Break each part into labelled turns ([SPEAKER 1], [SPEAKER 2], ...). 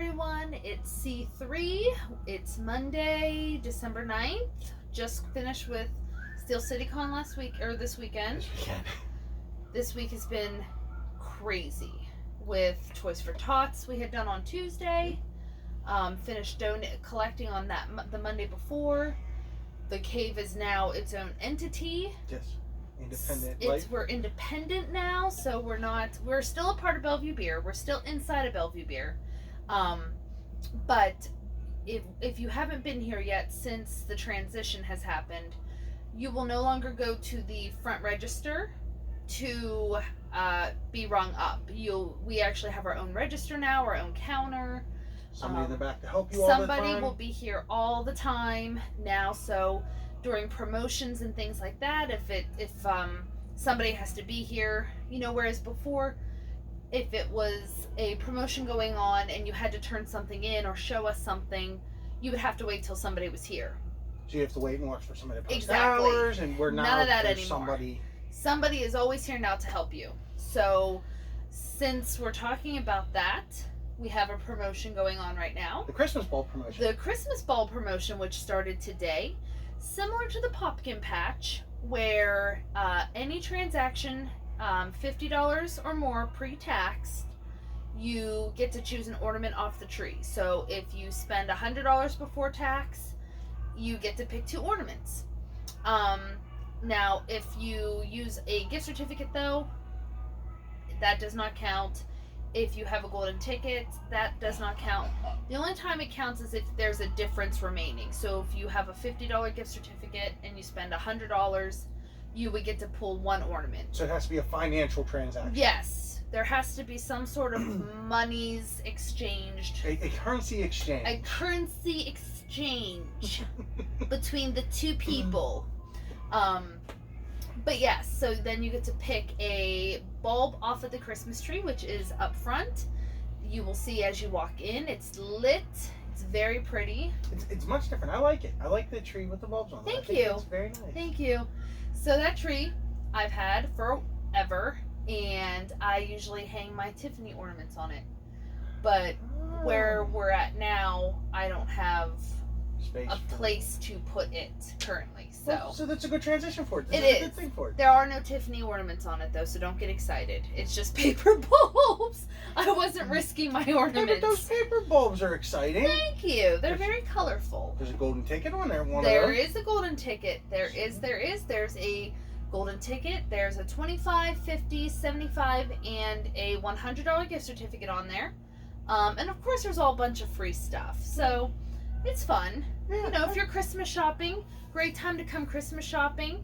[SPEAKER 1] everyone. It's C3. It's Monday, December 9th. Just finished with Steel City Con this weekend. This week has been crazy with Toys for Tots we had done on Tuesday. Finished collecting on the Monday before. The cave is now its own entity.
[SPEAKER 2] Yes. Independent.
[SPEAKER 1] We're independent now, so we're still a part of Bellevue Beer. We're still inside of Bellevue Beer. But if you haven't been here yet since the transition has happened, you will no longer go to the front register to be rung up. We actually have our own register now, our own counter.
[SPEAKER 2] Somebody in the back to help you all the time.
[SPEAKER 1] Somebody will be here all the time now, so during promotions and things like that, if somebody has to be here, whereas before, if it was a promotion going on and you had to turn something in or show us something, you would have to wait till somebody was here.
[SPEAKER 2] So you have to wait and watch for somebody to post
[SPEAKER 1] Exactly.
[SPEAKER 2] hours, and we're
[SPEAKER 1] none of that anymore.
[SPEAKER 2] Somebody
[SPEAKER 1] is always here now to help you. So since we're talking about that, we have a promotion going on right now.
[SPEAKER 2] The Christmas Ball promotion.
[SPEAKER 1] The Christmas Ball promotion, which started today, similar to the Popkin Patch, where any transaction, $50 or more pre-tax, you get to choose an ornament off the tree. So if you spend $100 before tax, you get to pick 2 ornaments. Now, if you use a gift certificate, though, that does not count. If you have a golden ticket, that does not count. The only time it counts is if there's a difference remaining. So if you have a $50 gift certificate and you spend $100, you would get to pull 1 ornament.
[SPEAKER 2] So it has to be a financial transaction.
[SPEAKER 1] Yes. There has to be some sort of monies exchanged.
[SPEAKER 2] A currency exchange.
[SPEAKER 1] A currency exchange between the 2 people. But yes, so then you get to pick a bulb off of the Christmas tree, which is up front. You will see as you walk in, it's lit. It's very pretty.
[SPEAKER 2] It's much different. I like it. I like the tree with the bulbs on it.
[SPEAKER 1] Thank you.
[SPEAKER 2] It's very nice.
[SPEAKER 1] Thank you. So that tree I've had forever, and I usually hang my Tiffany ornaments on it. But where we're at now, I don't have
[SPEAKER 2] space
[SPEAKER 1] a place to put it currently.
[SPEAKER 2] So that's a good transition for it.
[SPEAKER 1] It is.
[SPEAKER 2] A good thing for it.
[SPEAKER 1] There are no Tiffany ornaments on it, though, so don't get excited. It's just paper bulbs. I wasn't risking my ornaments.
[SPEAKER 2] Hey, but those paper bulbs are exciting.
[SPEAKER 1] Thank you. They're very colorful.
[SPEAKER 2] There's a golden ticket on there.
[SPEAKER 1] There is a golden ticket. There's a golden ticket. There's a $25, $50, $75, and a $100 gift certificate on there. And of course, there's all a bunch of free stuff. So it's fun.
[SPEAKER 2] Yeah,
[SPEAKER 1] if you're Christmas shopping, great time to come Christmas shopping.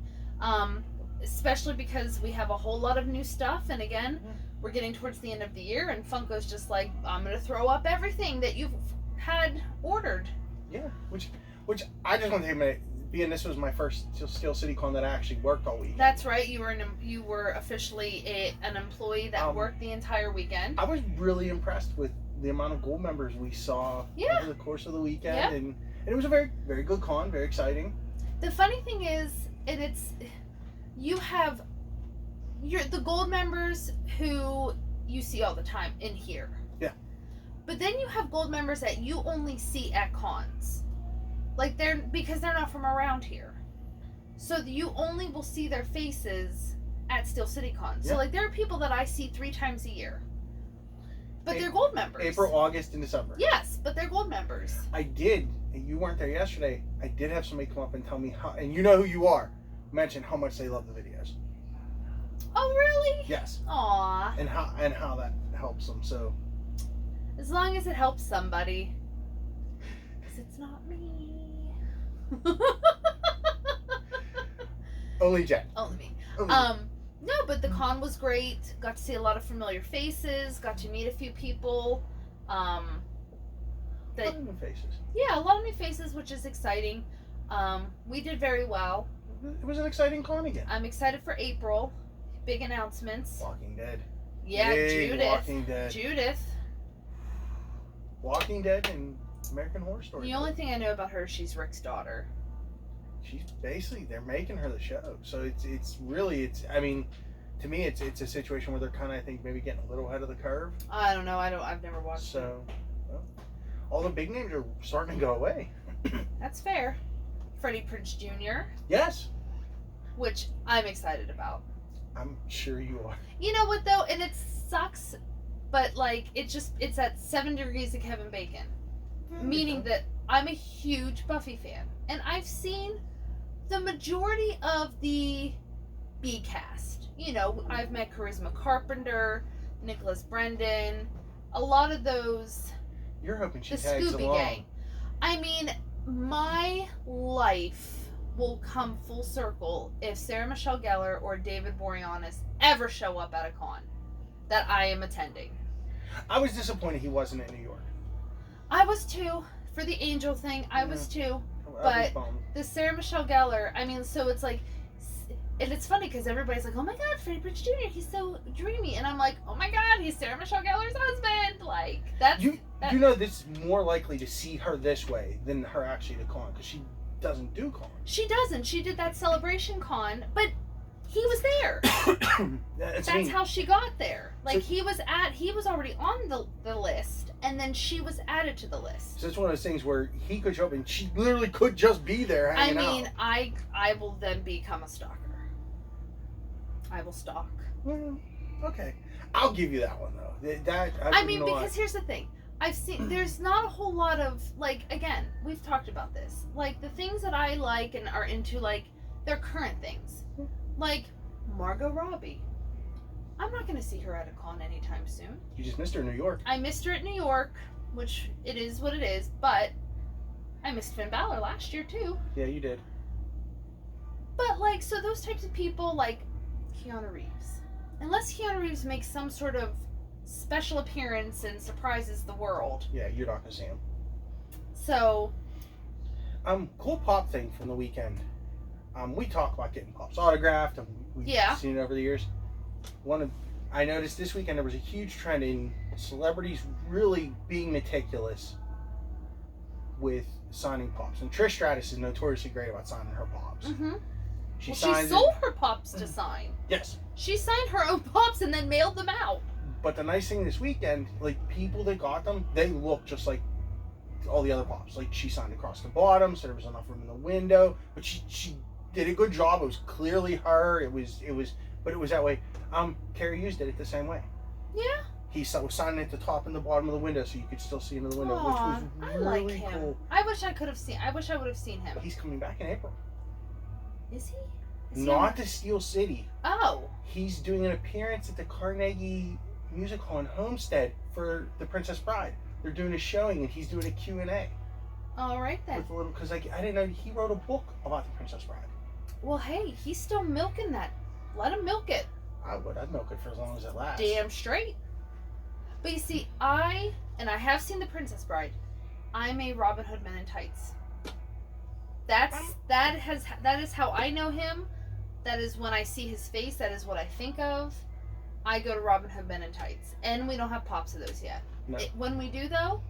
[SPEAKER 1] Especially because we have a whole lot of new stuff. And again, we're getting towards the end of the year, and Funko's just like, I'm going to throw up everything that you've had ordered.
[SPEAKER 2] Yeah, which I just want to take a minute. Being this was my first Steel City Con that I actually worked all weekend.
[SPEAKER 1] That's right. You were officially an employee that worked the entire weekend.
[SPEAKER 2] I was really impressed with the amount of gold members we saw over the course of the weekend, and it was a very, very good con, very exciting.
[SPEAKER 1] The funny thing is, you have the gold members who you see all the time in here.
[SPEAKER 2] Yeah.
[SPEAKER 1] But then you have gold members that you only see at cons. Because they're not from around here. So you only will see their faces at Steel City Con. So there are people that I see 3 times a year. But they're gold members.
[SPEAKER 2] April, August, and December.
[SPEAKER 1] Yes, but they're gold members.
[SPEAKER 2] I did, and you weren't there yesterday, I did have somebody come up and tell me how, and you know who you are, mention how much they love the videos.
[SPEAKER 1] Oh, really?
[SPEAKER 2] Yes.
[SPEAKER 1] Aw.
[SPEAKER 2] And how that helps them, so.
[SPEAKER 1] As long as it helps somebody. Because it's not me.
[SPEAKER 2] Only Jen.
[SPEAKER 1] Only me.
[SPEAKER 2] Only
[SPEAKER 1] No, but the con was great. Got to see a lot of familiar faces. Got to meet a few people.
[SPEAKER 2] A lot of new faces.
[SPEAKER 1] Yeah, a lot of new faces, which is exciting. We did very well.
[SPEAKER 2] It was an exciting con again.
[SPEAKER 1] I'm excited for April. Big announcements.
[SPEAKER 2] Walking Dead.
[SPEAKER 1] Yeah,
[SPEAKER 2] Yay,
[SPEAKER 1] Judith.
[SPEAKER 2] Walking Dead.
[SPEAKER 1] Judith.
[SPEAKER 2] Walking Dead and American Horror Story.
[SPEAKER 1] The only thing I know about her is she's Rick's daughter.
[SPEAKER 2] She's basically, they're making her the show. So it's really, I mean, to me, it's a situation where they're kind of, I think, maybe getting a little ahead of the curve.
[SPEAKER 1] I don't know. I've never watched it.
[SPEAKER 2] So, well, all the big names are starting to go away.
[SPEAKER 1] That's fair. Freddie Prinze Jr.
[SPEAKER 2] Yes.
[SPEAKER 1] Which I'm excited about.
[SPEAKER 2] I'm sure you are.
[SPEAKER 1] You know what though, and it sucks, but like it's at 7 degrees of Kevin Bacon, meaning that I'm a huge Buffy fan, and I've seen the majority of the B cast. You know, I've met Charisma Carpenter, Nicholas Brendan, a lot of those.
[SPEAKER 2] You're hoping she
[SPEAKER 1] the
[SPEAKER 2] tags
[SPEAKER 1] Scooby
[SPEAKER 2] along.
[SPEAKER 1] Gang. I mean, my life will come full circle if Sarah Michelle Gellar or David Boreanaz ever show up at a con that I am attending.
[SPEAKER 2] I was disappointed he wasn't in New York.
[SPEAKER 1] I was too. For the Angel thing, I was too. But the Sarah Michelle Gellar, I mean, so it's like, and it's funny because everybody's like, oh my god, Freddie Prinze Jr., he's so dreamy. And I'm like, oh my god, he's Sarah Michelle Gellar's husband. Like, that's...
[SPEAKER 2] You know, this is more likely to see her this way than her actually at a con, because she doesn't do con.
[SPEAKER 1] She doesn't. She did that Celebration con, but he was there. That's how she got there. Like, so, he was already on the list, and then she was added to the list.
[SPEAKER 2] So it's one of those things where he could show up and she literally could just be there hanging out.
[SPEAKER 1] I will then become a stalker. I will stalk.
[SPEAKER 2] Okay. I'll give you that one, though.
[SPEAKER 1] Because here's the thing. I've seen, there's not a whole lot of, like, again, we've talked about this. Like, the things that I like and are into, like, they're current things. Like, Margot Robbie. I'm not going to see her at a con anytime soon.
[SPEAKER 2] You just missed her in New York.
[SPEAKER 1] I missed her at New York, which it is what it is, but I missed Finn Balor last year, too.
[SPEAKER 2] Yeah, you did.
[SPEAKER 1] But, like, so those types of people, like Keanu Reeves. Unless Keanu Reeves makes some sort of special appearance and surprises the world.
[SPEAKER 2] Yeah, you're not going to see him.
[SPEAKER 1] So...
[SPEAKER 2] cool pop thing from the weekend. We talk about getting pops autographed, and we've seen it over the years. I noticed this weekend there was a huge trend in celebrities really being meticulous with signing pops. And Trish Stratus is notoriously great about signing her pops.
[SPEAKER 1] Mm-hmm. She sold her pops to sign.
[SPEAKER 2] Yes.
[SPEAKER 1] She signed her own pops and then mailed them out.
[SPEAKER 2] But the nice thing this weekend, like, people that got them, they look just like all the other pops. Like, she signed across the bottom, so there was enough room in the window. But she did a good job. It was clearly her. It was that way. Carrie Hughes did it the same way.
[SPEAKER 1] Yeah.
[SPEAKER 2] He was signing at the top and the bottom of the window, so you could still see into the window, which was really cool.
[SPEAKER 1] I wish I would have seen him.
[SPEAKER 2] He's coming back in April.
[SPEAKER 1] Is he?
[SPEAKER 2] Not to Steel City.
[SPEAKER 1] Oh.
[SPEAKER 2] He's doing an appearance at the Carnegie Music Hall in Homestead for The Princess Bride. They're doing a showing, and he's doing a Q&A.
[SPEAKER 1] All right, then.
[SPEAKER 2] Because I didn't know he wrote a book about The Princess Bride.
[SPEAKER 1] Well, hey, he's still milking that. Let him milk it.
[SPEAKER 2] I would. I'd milk it for as long as it lasts.
[SPEAKER 1] Damn straight. But you see, I have seen The Princess Bride. I'm a Robin Hood Men in Tights. That is how I know him. That is when I see his face. That is what I think of. I go to Robin Hood Men in Tights, and we don't have pops of those yet.
[SPEAKER 2] No.
[SPEAKER 1] When we do, though,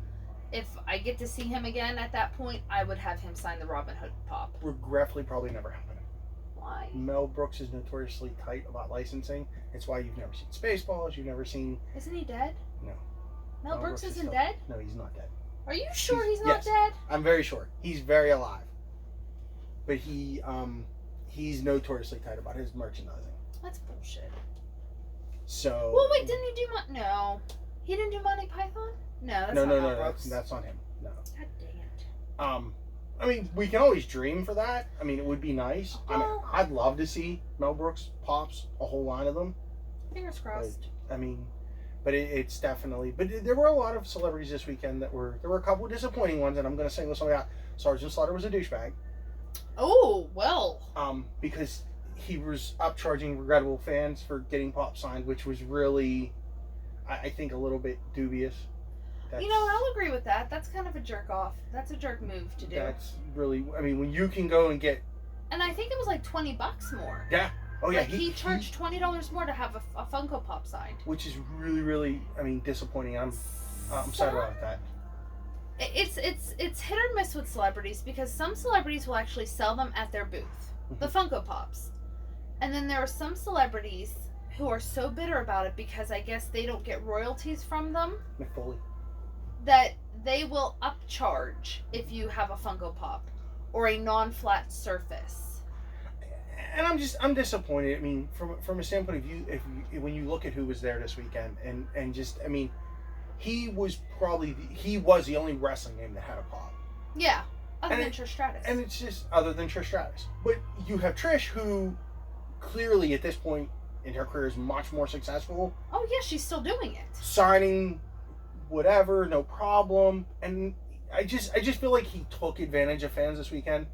[SPEAKER 1] if I get to see him again at that point, I would have him sign the Robin Hood pop.
[SPEAKER 2] Regretfully, probably never happened.
[SPEAKER 1] Why?
[SPEAKER 2] Mel Brooks is notoriously tight about licensing. It's why you've never seen Spaceballs. You've never seen.
[SPEAKER 1] Isn't he dead?
[SPEAKER 2] No.
[SPEAKER 1] Mel Brooks isn't dead?
[SPEAKER 2] No, he's not dead.
[SPEAKER 1] Are you sure he's not dead?
[SPEAKER 2] I'm very sure. He's very alive. But he's notoriously tight about his merchandising.
[SPEAKER 1] That's bullshit.
[SPEAKER 2] So.
[SPEAKER 1] Well, wait, didn't he do No, he didn't do Monty Python. No, that's not Mel Brooks.
[SPEAKER 2] That's on him. No.
[SPEAKER 1] God dang it.
[SPEAKER 2] I mean, we can always dream for that. I mean, it would be nice.
[SPEAKER 1] Well,
[SPEAKER 2] I'd love to see Mel Brooks pops, a whole line of them.
[SPEAKER 1] Fingers crossed.
[SPEAKER 2] But it's definitely. But there were a lot of celebrities this weekend there were a couple of disappointing ones, and I'm going to single something out. Sergeant Slaughter was a douchebag.
[SPEAKER 1] Oh, well.
[SPEAKER 2] Because he was upcharging regrettable fans for getting pop signed, which was really, I think, a little bit dubious.
[SPEAKER 1] I'll agree with that. That's kind of a jerk off. That's a jerk move to do.
[SPEAKER 2] That's really, when you can go and get.
[SPEAKER 1] And I think it was like $20 more.
[SPEAKER 2] Yeah. Oh yeah.
[SPEAKER 1] Like he charged $20 more to have a Funko Pop signed.
[SPEAKER 2] Which is really, really, disappointing. I'm sad about that.
[SPEAKER 1] It's hit or miss with celebrities because some celebrities will actually sell them at their booth, the Funko Pops, and then there are some celebrities who are so bitter about it because I guess they don't get royalties from them.
[SPEAKER 2] Mick Foley.
[SPEAKER 1] that they will upcharge if you have a Funko Pop or a non-flat surface.
[SPEAKER 2] And I'm disappointed. I mean, from a standpoint of view, when you look at who was there this weekend, and just, I mean, he was the only wrestling game that had a pop.
[SPEAKER 1] Yeah, other than Trish Stratus.
[SPEAKER 2] And it's just other than Trish Stratus. But you have Trish, who clearly at this point in her career is much more successful.
[SPEAKER 1] Oh yeah, she's still doing it.
[SPEAKER 2] Signing whatever, no problem. And I just feel like he took advantage of fans this weekend.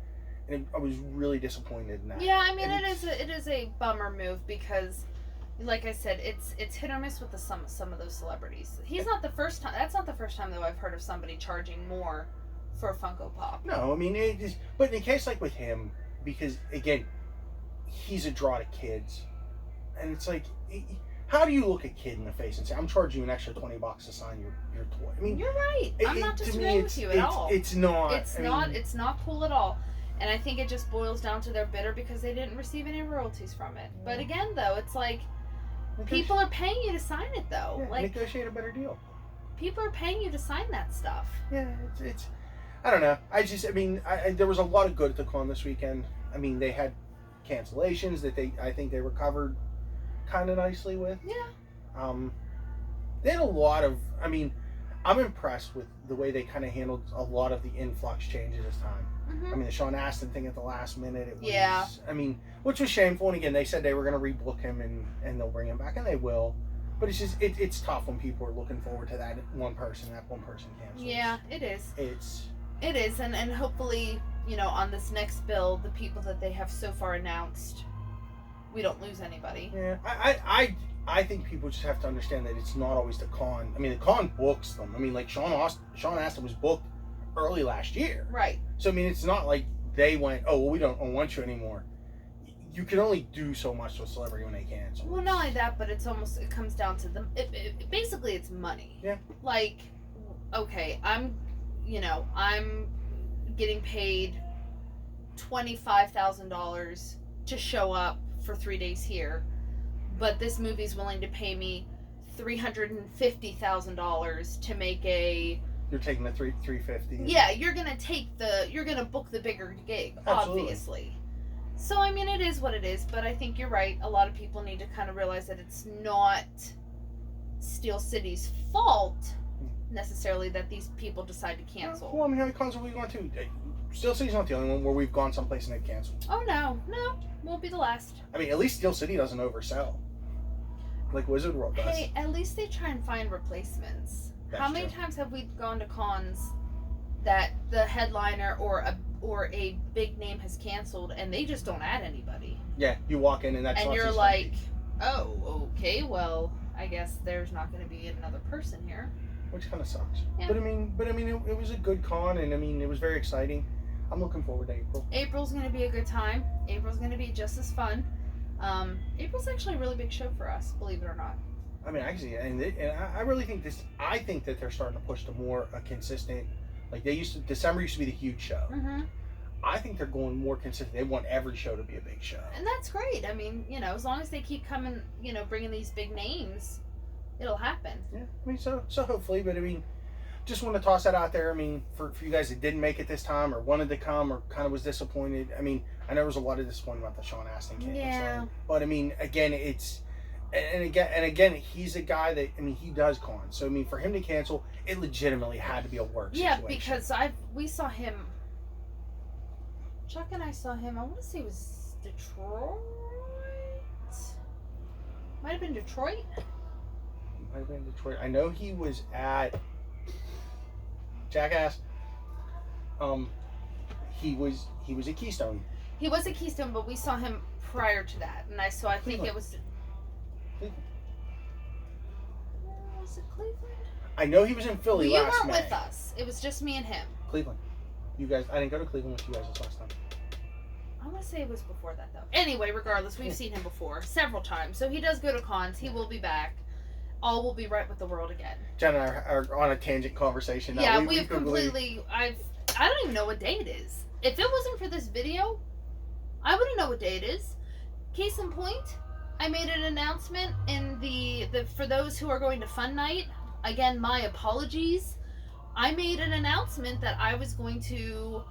[SPEAKER 2] And I was really disappointed in that.
[SPEAKER 1] Yeah, I mean, it is a bummer move because, like I said, it's hit or miss with some of those celebrities. He's not the first time. That's not the first time though I've heard of somebody charging more for a Funko Pop.
[SPEAKER 2] No, I mean it is. But in a case like with him, because again, he's a draw to kids, and it's like, how do you look a kid in the face and say, "I'm charging you an extra $20 to sign your toy"? I mean,
[SPEAKER 1] you're right. I'm not disagreeing with you at all.
[SPEAKER 2] It's not.
[SPEAKER 1] It's not cool at all. And I think it just boils down to they're bitter because they didn't receive any royalties from it. But again, though, it's like people are paying you to sign it, though.
[SPEAKER 2] Yeah,
[SPEAKER 1] like
[SPEAKER 2] negotiate a better deal.
[SPEAKER 1] People are paying you to sign that stuff.
[SPEAKER 2] Yeah, it's. I don't know. I mean, there was a lot of good at the con this weekend. I mean, they had cancellations that I think they recovered kind of nicely with.
[SPEAKER 1] Yeah.
[SPEAKER 2] They had a lot of. I mean, I'm impressed with the way they kind of handled a lot of the influx changes this time.
[SPEAKER 1] Mm-hmm.
[SPEAKER 2] I mean, the Sean Astin thing at the last minute. It was,
[SPEAKER 1] yeah.
[SPEAKER 2] I mean, which was shameful. And again, they said they were going to rebook him and they'll bring him back, and they will. But it's just it's tough when people are looking forward to that one person cancels.
[SPEAKER 1] Yeah, it is.
[SPEAKER 2] It
[SPEAKER 1] is, and hopefully, on this next build, the people that they have so far announced, we don't lose anybody.
[SPEAKER 2] Yeah, I think people just have to understand that it's not always the con. I mean, the con books them. I mean, like Sean Astin was booked early last year.
[SPEAKER 1] Right.
[SPEAKER 2] So, I mean, it's not like they went, oh, well, we don't want you anymore. You can only do so much to a celebrity when they cancel.
[SPEAKER 1] Well, not only that, but it comes down to them. Basically, it's money.
[SPEAKER 2] Yeah.
[SPEAKER 1] Like, okay, I'm getting paid $25,000 to show up for 3 days here, but this movie's willing to pay me $350,000 to make a.
[SPEAKER 2] You're taking the $350.
[SPEAKER 1] Yeah, you're gonna book the bigger gig,
[SPEAKER 2] Absolutely.
[SPEAKER 1] Obviously. So I mean, it is what it is, but I think you're right. A lot of people need to kind of realize that it's not Steel City's fault necessarily that these people decide to cancel.
[SPEAKER 2] Well, I mean, how many cons have we gone to? Steel City's not the only one where we've gone someplace and they've canceled.
[SPEAKER 1] Oh no, won't be the last.
[SPEAKER 2] I mean, at least Steel City doesn't oversell, like Wizard World does.
[SPEAKER 1] Hey, at least they try and find replacements.
[SPEAKER 2] That's
[SPEAKER 1] How many
[SPEAKER 2] true.
[SPEAKER 1] times have we gone to cons that the headliner or a big name has canceled and they just don't add anybody?
[SPEAKER 2] Yeah, you walk in and that's.
[SPEAKER 1] And you're like, oh, okay, well, I guess there's not going to be another person here.
[SPEAKER 2] Which kind of sucks.
[SPEAKER 1] Yeah.
[SPEAKER 2] But I mean, it was a good con, and I mean, it was very exciting. I'm looking forward to April.
[SPEAKER 1] April's going to be a good time. April's going to be just as fun. April's actually a really big show for us, believe it or not.
[SPEAKER 2] I mean, I can see it, and I really think this. I think that they're starting to push to more a consistent. Like December used to be the huge show.
[SPEAKER 1] Mm-hmm.
[SPEAKER 2] I think they're going more consistent. They want every show to be a big show,
[SPEAKER 1] and that's great. I mean, as long as they keep coming, bringing these big names, it'll happen.
[SPEAKER 2] Yeah, I mean, so hopefully, but I mean, just want to toss that out there. I mean, for you guys that didn't make it this time or wanted to come or kind of was disappointed. I mean, I know there was a lot of disappointment about the Sean Astin cancel.
[SPEAKER 1] Yeah.
[SPEAKER 2] But I mean, again, and again, he's a guy that, I mean, he does cons. So I mean, for him to cancel, it legitimately had to be a work situation.
[SPEAKER 1] Yeah, because we saw him. Chuck and I saw him. I want to say it was Detroit. Might have been Detroit.
[SPEAKER 2] Might have been Detroit. I know he was at Jackass. He was at Keystone.
[SPEAKER 1] He was at Keystone, but we saw him prior to that, and I think it was.
[SPEAKER 2] Cleveland.
[SPEAKER 1] Was it Cleveland?
[SPEAKER 2] I know he was in Philly
[SPEAKER 1] You
[SPEAKER 2] last
[SPEAKER 1] weren't
[SPEAKER 2] May.
[SPEAKER 1] with us. It was just me and him.
[SPEAKER 2] Cleveland. You guys, I didn't go to Cleveland with you guys this last time.
[SPEAKER 1] I want to say it was before that, though. Anyway, regardless, we've seen him before several times, so he does go to cons. He will be back. All will be right with the world again.
[SPEAKER 2] Jen and I are on a tangent conversation now.
[SPEAKER 1] Yeah, we've completely. I don't even know what day it is. If it wasn't for this video, I wouldn't know what day it is. Case in point, I made an announcement in the for those who are going to Fun Night. Again, my apologies. I made an announcement that I was going to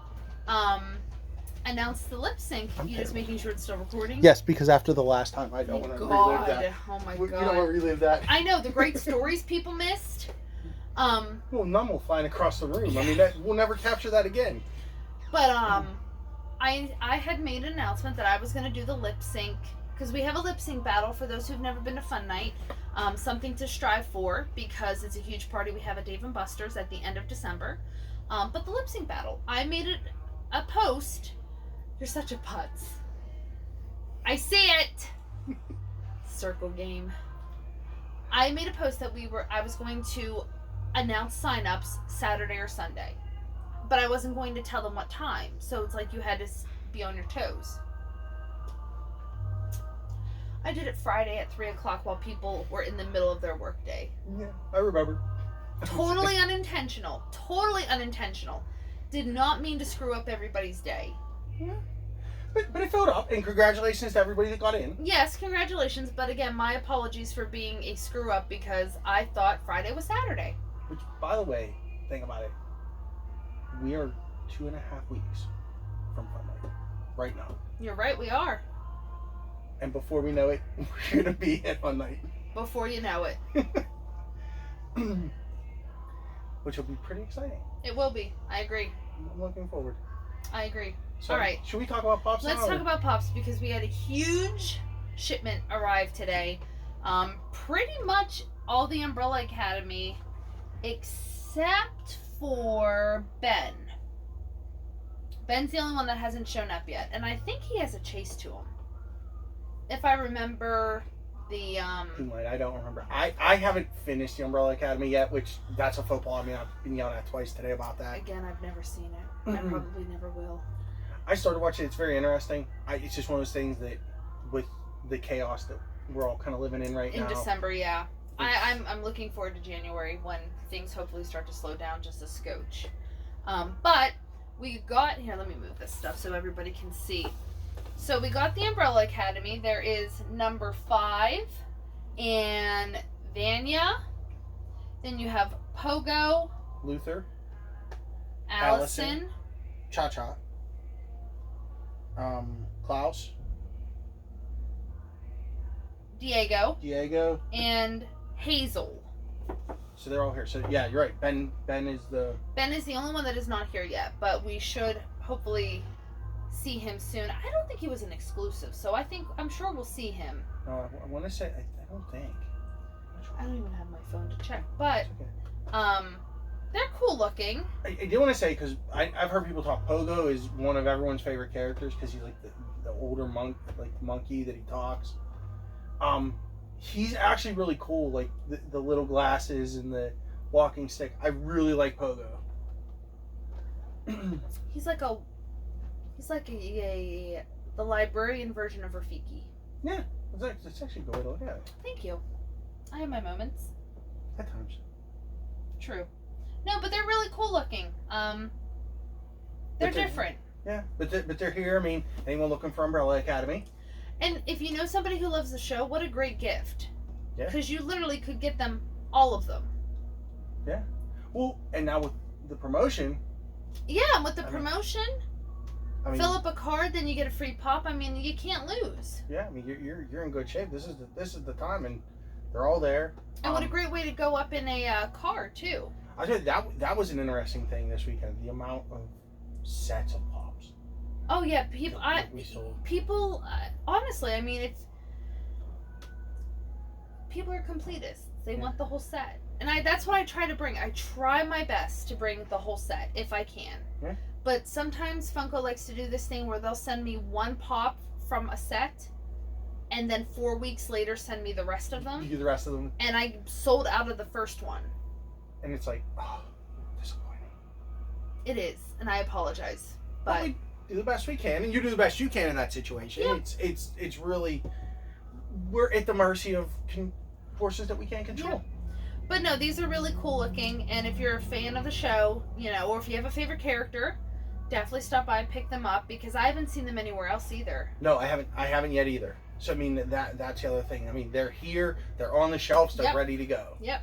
[SPEAKER 1] announce the lip sync. You just making sure it's still recording?
[SPEAKER 2] Yes, because after the last time, I don't want to relive that.
[SPEAKER 1] Oh my god.
[SPEAKER 2] You don't want to relive that.
[SPEAKER 1] I know, the great stories people missed.
[SPEAKER 2] Well, none will flying across the room. I mean, we'll never capture that again.
[SPEAKER 1] But I had made an announcement that I was going to do the lip sync, because we have a lip sync battle for those who've never been to Fun Night. Something to strive for, because it's a huge party we have at Dave & Buster's at the end of December. But the lip sync battle, I made it a post. You're such a putz. I see it. Circle game. I made a post that I was going to announce signups Saturday or Sunday, but I wasn't going to tell them what time. So it's like you had to be on your toes. I did it Friday at 3:00 while people were in the middle of their workday.
[SPEAKER 2] Yeah, I remember.
[SPEAKER 1] Totally unintentional. Totally unintentional. Did not mean to screw up everybody's day.
[SPEAKER 2] Yeah. But it filled up, and congratulations to everybody that got in.
[SPEAKER 1] Yes, congratulations. But again, my apologies for being a screw up, because I thought Friday was Saturday.
[SPEAKER 2] Which, by the way, think about it. We are 2.5 weeks from Fun Night right now.
[SPEAKER 1] You're right, we are.
[SPEAKER 2] And before we know it, we're going to be at Fun Night.
[SPEAKER 1] Before you know it.
[SPEAKER 2] Which will be pretty exciting.
[SPEAKER 1] It will be. I agree.
[SPEAKER 2] I'm looking forward.
[SPEAKER 1] I agree.
[SPEAKER 2] So,
[SPEAKER 1] all right.
[SPEAKER 2] Should we talk about Pops now?
[SPEAKER 1] Let's talk about Pops, because we had a huge shipment arrive today. Pretty much all the Umbrella Academy except for Ben. Ben's the only one that hasn't shown up yet, and I think he has a chase to him. If I remember the
[SPEAKER 2] He might. I don't remember. I haven't finished the Umbrella Academy yet, which that's a football. I mean, I've been yelled at twice today about that.
[SPEAKER 1] Again, I've never seen it. I probably never will.
[SPEAKER 2] I started watching it. It's very interesting. It's just one of those things that, with the chaos that we're all kind of living in right now.
[SPEAKER 1] In December, yeah. I'm looking forward to January, when things hopefully start to slow down just a scotch. But we got, here, let me move this stuff so everybody can see. So we got the Umbrella Academy. There is number 5 and Vanya. Then you have Pogo,
[SPEAKER 2] Luther,
[SPEAKER 1] Allison,
[SPEAKER 2] Cha-Cha, Klaus,
[SPEAKER 1] Diego, and Hazel.
[SPEAKER 2] So they're all here. So yeah, you're right. Ben is the
[SPEAKER 1] only one that is not here yet, but we should hopefully see him soon. I don't think he was an exclusive, so I'm sure we'll see him.
[SPEAKER 2] No, I want to say I don't think.
[SPEAKER 1] I don't even have my phone to check, but
[SPEAKER 2] okay.
[SPEAKER 1] They're cool looking.
[SPEAKER 2] I do want to say, because I've heard people talk, Pogo is one of everyone's favorite characters because he's like the older monkey that he talks. He's actually really cool, like the little glasses and the walking stick. I really like Pogo.
[SPEAKER 1] He's like the librarian version of Rafiki.
[SPEAKER 2] Yeah, that's actually a good way to look at it.
[SPEAKER 1] Thank you. I have my moments.
[SPEAKER 2] At times.
[SPEAKER 1] True. No, but they're really cool looking. They're different.
[SPEAKER 2] Yeah, but they're here. I mean, anyone looking for Umbrella Academy?
[SPEAKER 1] And if you know somebody who loves the show, what a great gift.
[SPEAKER 2] Yeah.
[SPEAKER 1] Because you literally could get them all of them.
[SPEAKER 2] Yeah. Well, and now with the promotion.
[SPEAKER 1] Yeah, and with the promotion, fill up a card, then you get a free pop. I mean, you can't lose.
[SPEAKER 2] Yeah, I mean, you're in good shape. This is the time, and they're all there.
[SPEAKER 1] And what a great way to go up in a car too.
[SPEAKER 2] I tell you, that was an interesting thing this weekend. The amount of sets of pops.
[SPEAKER 1] Oh yeah, people. Honestly, I mean, people are completists. They want the whole set, and that's what I try to bring. I try my best to bring the whole set if I can.
[SPEAKER 2] Yeah.
[SPEAKER 1] But sometimes Funko likes to do this thing where they'll send me one pop from a set, and then 4 weeks later send me the rest of them.
[SPEAKER 2] You do the rest of them.
[SPEAKER 1] And I sold out of the first one.
[SPEAKER 2] And it's like, oh, disappointing.
[SPEAKER 1] It is, and I apologize. But
[SPEAKER 2] we do the best we can, and you do the best you can in that situation.
[SPEAKER 1] Yeah.
[SPEAKER 2] It's really, we're at the mercy of forces that we can't control.
[SPEAKER 1] Yeah. But no, these are really cool looking, and if you're a fan of the show, or if you have a favorite character, definitely stop by and pick them up, because I haven't seen them anywhere else either.
[SPEAKER 2] No, I haven't yet either. So I mean, that's the other thing. I mean, they're here, they're on the shelves, they're ready to go.
[SPEAKER 1] Yep.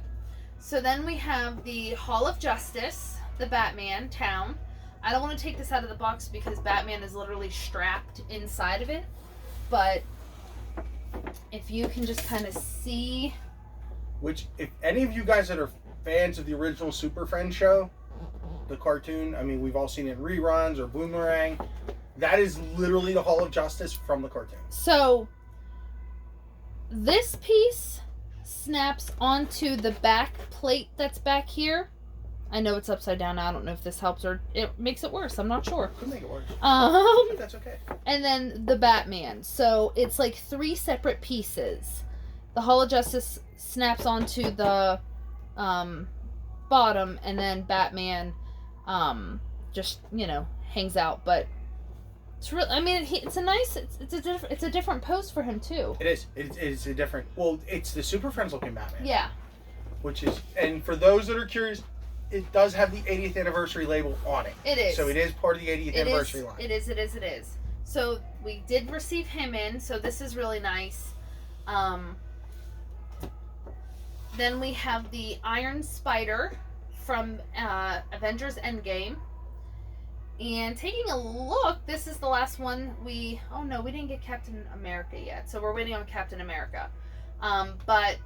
[SPEAKER 1] So then we have the Hall of Justice, the Batman town. I don't want to take this out of the box because Batman is literally strapped inside of it. But if you can just kind of see...
[SPEAKER 2] Which, if any of you guys that are fans of the original Super Friends show, the cartoon, I mean, we've all seen it in reruns or Boomerang. That is literally the Hall of Justice from the cartoon.
[SPEAKER 1] So, this piece snaps onto the back plate that's back here. I know it's upside down. I don't know if this helps or it makes it worse. I'm not sure.
[SPEAKER 2] Could make it worse. But that's okay.
[SPEAKER 1] And then the Batman. So, it's like 3 separate pieces. The Hall of Justice snaps onto the bottom, and then Batman just, hangs out. But it's real. I mean, it's a different pose for him too.
[SPEAKER 2] It is. It's a different. Well, it's the Super Friends looking Batman.
[SPEAKER 1] Yeah.
[SPEAKER 2] Which is, and for those that are curious, it does have the 80th anniversary label on it.
[SPEAKER 1] It is.
[SPEAKER 2] So it is part of the 80th anniversary line.
[SPEAKER 1] It is. So we did receive him in. So this is really nice. Then we have the Iron Spider from Avengers Endgame. And taking a look, this is the last one we didn't get Captain America yet. So we're waiting on Captain America. But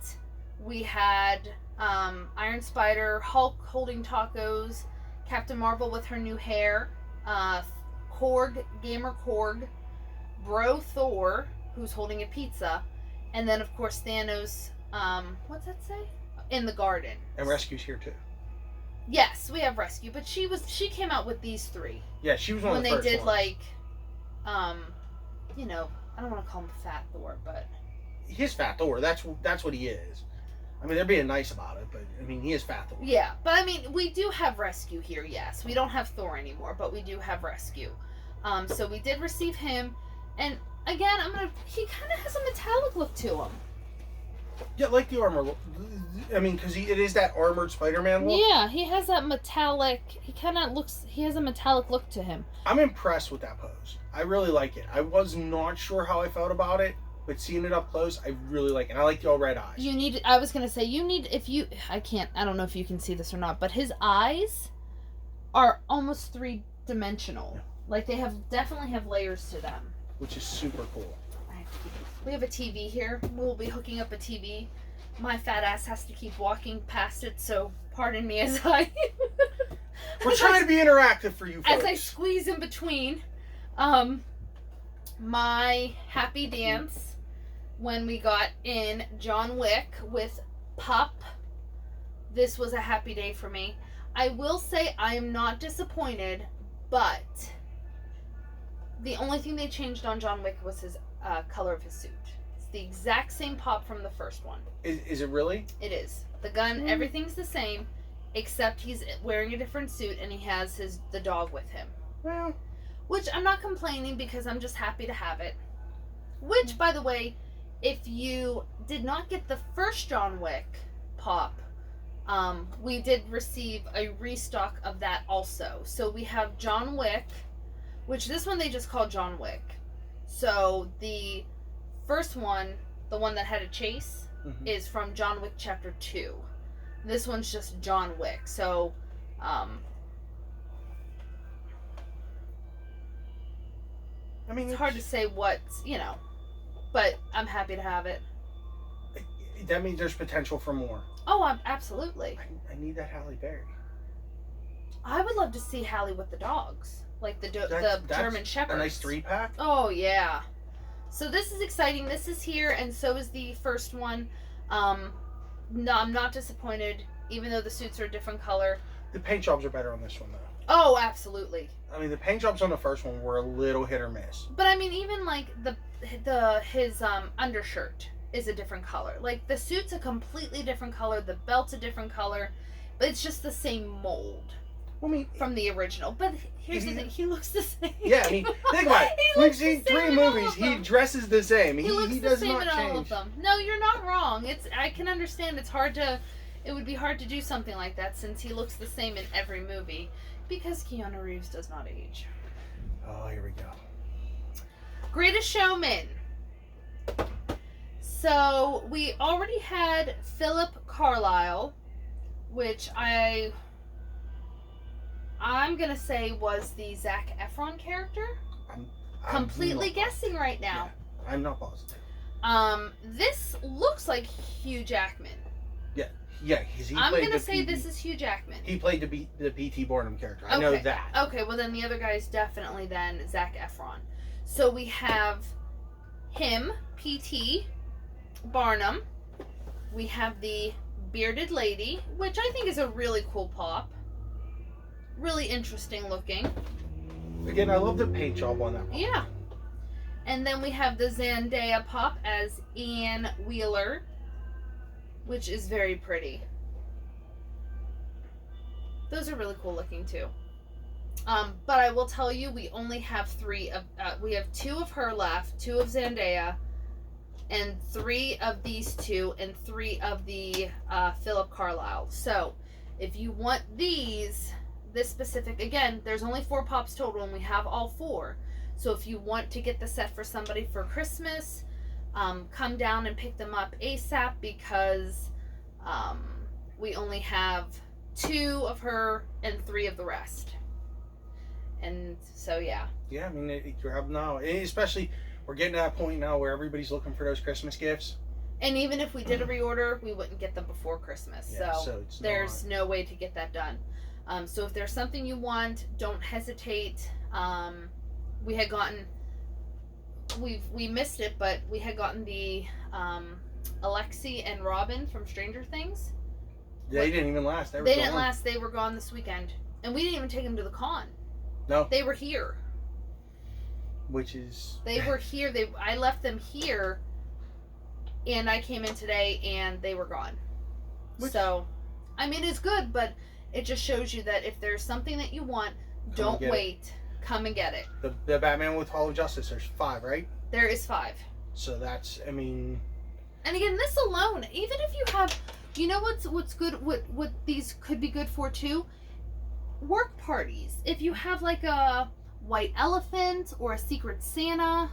[SPEAKER 1] we had Iron Spider, Hulk holding tacos, Captain Marvel with her new hair, Korg, Gamer Korg, Bro Thor, who's holding a pizza, and then of course Thanos, what's that say? In the garden.
[SPEAKER 2] And Rescue's here too.
[SPEAKER 1] Yes, we have Rescue, but she came out with these 3.
[SPEAKER 2] Yeah, she was one of the first
[SPEAKER 1] when they did
[SPEAKER 2] ones.
[SPEAKER 1] I don't want to call him Fat Thor, but
[SPEAKER 2] he's Fat Thor. That's what he is. I mean, they're being nice about it, but I mean, he is Fat Thor.
[SPEAKER 1] Yeah, but I mean, we do have Rescue here. Yes, we don't have Thor anymore, but we do have Rescue. So we did receive him, and again, he kind of has a metallic look to him.
[SPEAKER 2] Yeah, like the armor look. I mean, because it is that armored Spider-Man look.
[SPEAKER 1] Yeah, he has that metallic. He has a metallic look to him.
[SPEAKER 2] I'm impressed with that pose. I really like it. I was not sure how I felt about it, but seeing it up close, I really like it. And I like the all red eyes.
[SPEAKER 1] I don't know if you can see this or not, but his eyes are almost 3-dimensional. Yeah. Like they definitely have layers to them.
[SPEAKER 2] Which is super cool.
[SPEAKER 1] We have a TV here. We'll be hooking up a TV. My fat ass has to keep walking past it, so pardon me as I...
[SPEAKER 2] We're trying to be interactive for you folks.
[SPEAKER 1] As I squeeze in between. My happy dance when we got in John Wick with Pup. This was a happy day for me. I will say I am not disappointed, but the only thing they changed on John Wick was his color of his suit. It's the exact same Pop from the first one.
[SPEAKER 2] Is it really?
[SPEAKER 1] It is. The gun, everything's the same, except he's wearing a different suit and he has the dog with him.
[SPEAKER 2] Well,
[SPEAKER 1] which I'm not complaining because I'm just happy to have it. Which, by the way, if you did not get the first John Wick Pop, we did receive a restock of that also. So we have John Wick, which this one they just call John Wick. So the first one, the one that had a chase, is from John Wick Chapter 2. This one's just John Wick. So, I mean, it's hard to say what's, but I'm happy to have it.
[SPEAKER 2] That means there's potential for more.
[SPEAKER 1] Oh, absolutely.
[SPEAKER 2] I need that Halle Berry.
[SPEAKER 1] I would love to see Halle with the dogs. Like the German Shepherds.
[SPEAKER 2] A nice 3-pack?
[SPEAKER 1] Oh, yeah. So this is exciting. This is here, and so is the first one. No, I'm not disappointed, even though the suits are a different color.
[SPEAKER 2] The paint jobs are better on this one, though.
[SPEAKER 1] Oh, absolutely.
[SPEAKER 2] I mean, the paint jobs on the first one were a little hit or miss.
[SPEAKER 1] But I mean, even like his undershirt is a different color. Like the suit's a completely different color. The belt's a different color, but it's just the same mold.
[SPEAKER 2] I mean,
[SPEAKER 1] from the original. But here's the thing, he looks the same.
[SPEAKER 2] Yeah, I mean, think about it. We've seen 3 movies. He dresses the same.
[SPEAKER 1] He looks the same in
[SPEAKER 2] change.
[SPEAKER 1] all of them. No, you're not wrong. I can understand it would be hard to do something like that since he looks the same in every movie. Because Keanu Reeves does not age.
[SPEAKER 2] Oh, here we go.
[SPEAKER 1] Greatest Showman. So, we already had Philip Carlisle which I'm gonna say was the Zac Efron character.
[SPEAKER 2] I'm
[SPEAKER 1] completely guessing right now.
[SPEAKER 2] Yeah, I'm not positive.
[SPEAKER 1] This looks like Hugh Jackman.
[SPEAKER 2] Yeah,
[SPEAKER 1] I'm gonna say this is Hugh Jackman.
[SPEAKER 2] He played the P.T. Barnum character. I know that.
[SPEAKER 1] Okay, well then the other guy is definitely then Zac Efron. So we have him, P.T. Barnum. We have the bearded lady, which I think is a really cool pop. Really interesting looking.
[SPEAKER 2] Again, I love the paint job on that pop.
[SPEAKER 1] Yeah. And then we have the Zendaya pop as Anne Wheeler, which is very pretty. Those are really cool looking too. But I will tell you, we only have we have 2 of her left, 2 of Zendaya, and 3 of these 2, and 3 of the Philip Carlisle. So, if you want this specific, again, there's only 4 pops total, and we have all 4. So if you want to get the set for somebody for Christmas, come down and pick them up ASAP, because we only have 2 of her and 3 of the rest. And so, yeah.
[SPEAKER 2] Yeah, I mean, grab them now. Especially, we're getting to that point now where everybody's looking for those Christmas gifts.
[SPEAKER 1] And even if we did a reorder, we wouldn't get them before Christmas.
[SPEAKER 2] Yeah,
[SPEAKER 1] so there's no way to get that done. So if there's something you want, don't hesitate. We had gotten, we missed it, but we had gotten the Alexi and Robin from Stranger Things.
[SPEAKER 2] They didn't even last.
[SPEAKER 1] They didn't last. They were gone this weekend. And we didn't even take them to the con.
[SPEAKER 2] No.
[SPEAKER 1] They were here.
[SPEAKER 2] Which is...
[SPEAKER 1] They were here. I left them here, and I came in today, and they were gone. So, I mean, it's good, but it just shows you that if there's something that you want, don't wait. Come and get it.
[SPEAKER 2] The Batman with Hall of Justice, there's 5, right?
[SPEAKER 1] There is 5.
[SPEAKER 2] So that's, I mean...
[SPEAKER 1] And again, this alone, even if you have... You know what's good, what these could be good for, too? Work parties. If you have, like, a White Elephant or a Secret Santa...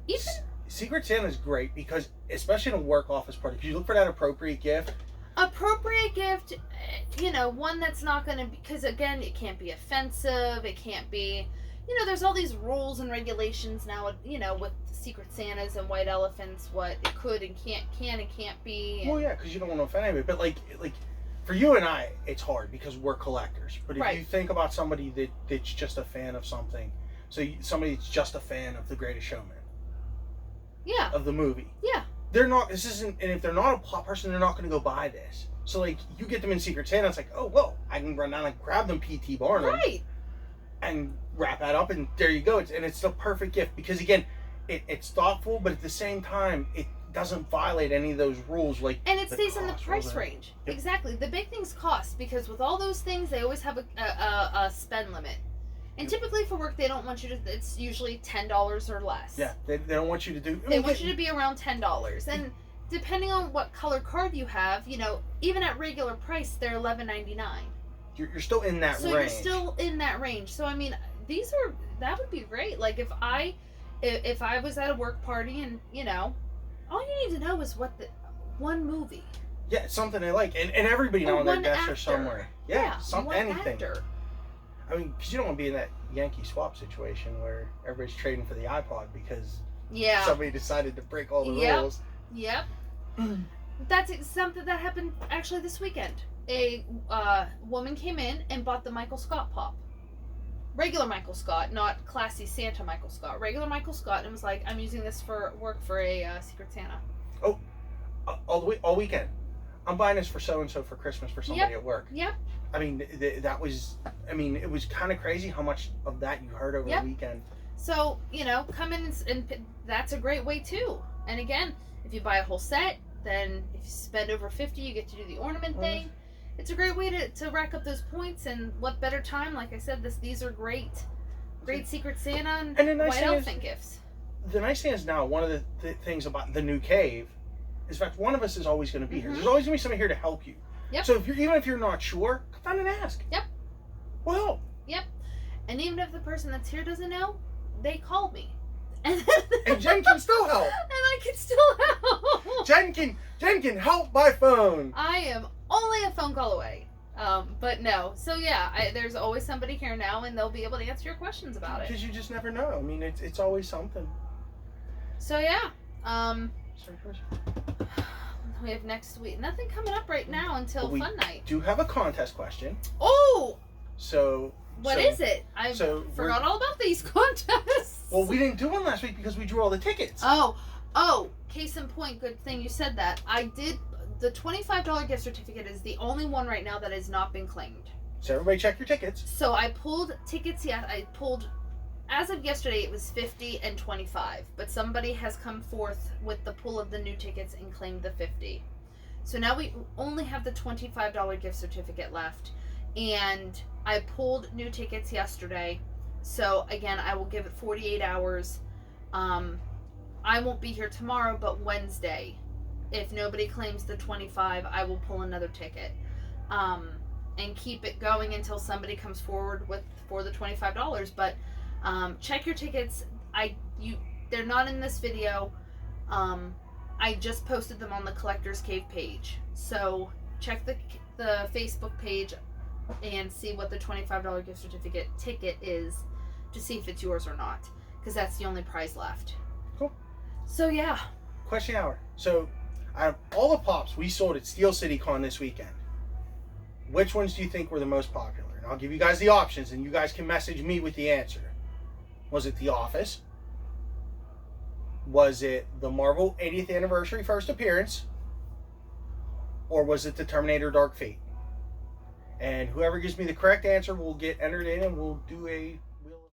[SPEAKER 1] Even...
[SPEAKER 2] Secret Santa's great because, especially in a work office party, if you look for that appropriate gift, you know, one that's not going to be, because again, it can't be offensive, it can't be, you know, there's all these rules and regulations now, you know, with Secret Santas and White Elephants, what it could and can't be. Well, yeah, because you don't want to offend anybody, but like for you and I, it's hard because we're collectors, but if you think about somebody that's just a fan of something, somebody that's just a fan of The Greatest Showman.
[SPEAKER 1] Yeah.
[SPEAKER 2] Of the movie.
[SPEAKER 1] Yeah.
[SPEAKER 2] They're not, and if they're not a pop person, they're not going to go buy this. So, like, you get them in Secret Santa, it's like, oh, whoa, I can run down and grab them P.T. Barnum.
[SPEAKER 1] Right.
[SPEAKER 2] And wrap that up, and there you go. It's the perfect gift. Because, again, it's thoughtful, but at the same time, it doesn't violate any of those rules.
[SPEAKER 1] And it stays in the price range. Yep. Exactly. The big things cost, because with all those things, they always have a spend limit. And typically for work, they don't want you to, it's usually $10 or less.
[SPEAKER 2] Yeah, they don't want you to do...
[SPEAKER 1] They want you to be around $10. And depending on what color card you have, you know, even at regular price, they're $11.99.
[SPEAKER 2] You're still in that range.
[SPEAKER 1] So you're still in that range. So, I mean, that would be great. Like, if I was at a work party and, you know, all you need to know is one movie.
[SPEAKER 2] Yeah, something they like. And everybody now on their desk or somewhere. Yeah, anything.
[SPEAKER 1] Actor.
[SPEAKER 2] I mean, because you don't want to be in that Yankee swap situation where everybody's trading for the iPod because somebody decided to break all the rules.
[SPEAKER 1] Yep. That's something that happened actually this weekend. A woman came in and bought the Michael Scott pop. Regular Michael Scott, not classy Santa Michael Scott. Regular Michael Scott, and was like, I'm using this for work for a Secret Santa.
[SPEAKER 2] Oh, all weekend. I'm buying this for so-and-so for Christmas for somebody at work.
[SPEAKER 1] Yep.
[SPEAKER 2] I mean, it was kind of crazy how much of that you heard over the weekend.
[SPEAKER 1] So, you know, come in and that's a great way too. And again, if you buy a whole set, then if you spend over $50, you get to do the ornament thing. It's a great way to rack up those points, and what better time, like I said, these are great Secret Santa and White Elephant gifts.
[SPEAKER 2] The nice thing is now, one of the things about the new cave is, in fact, one of us is always going to be here. There's always going to be somebody here to help you.
[SPEAKER 1] Yep.
[SPEAKER 2] So even if you're not sure, come down and ask.
[SPEAKER 1] Yep.
[SPEAKER 2] Well.
[SPEAKER 1] Yep. And even if the person that's here doesn't know, they call me.
[SPEAKER 2] And Jen can still help.
[SPEAKER 1] And I can still help.
[SPEAKER 2] Jen can help by phone.
[SPEAKER 1] I am only a phone call away. But no. So yeah, there's always somebody here now, and they'll be able to answer your questions about it.
[SPEAKER 2] Because you just never know. I mean, it's always something.
[SPEAKER 1] So yeah.
[SPEAKER 2] Sorry,
[SPEAKER 1] We have next week. Nothing coming up right now until Fun Night.
[SPEAKER 2] Do have a contest question.
[SPEAKER 1] Oh.
[SPEAKER 2] So.
[SPEAKER 1] What is it? I forgot all about these contests.
[SPEAKER 2] Well, we didn't do one last week because we drew all the tickets.
[SPEAKER 1] Oh. Case in point. Good thing you said that. I did. The $25 gift certificate is the only one right now that has not been claimed.
[SPEAKER 2] So everybody check your tickets.
[SPEAKER 1] So I pulled tickets. Yeah, as of yesterday, it was 50 and 25. But somebody has come forth with the pull of the new tickets and claimed the 50. So now we only have the $25 gift certificate left. And I pulled new tickets yesterday. So again, I will give it 48 hours. I won't be here tomorrow, but Wednesday. If nobody claims the 25, I will pull another ticket. And keep it going until somebody comes forward for the $25. But check your tickets. They're not in this video. I just posted them on the Collector's Cave page. So check the Facebook page and see what the $25 gift certificate ticket is to see if it's yours or not. Because that's the only prize left.
[SPEAKER 2] Cool.
[SPEAKER 1] So yeah.
[SPEAKER 2] Question hour. So out of all the pops we sold at Steel City Con this weekend, which ones do you think were the most popular? And I'll give you guys the options and you guys can message me with the answer. Was it The Office? Was it the Marvel 80th Anniversary First Appearance? Or was it the Terminator Dark Fate? And whoever gives me the correct answer will get entered in and we'll do a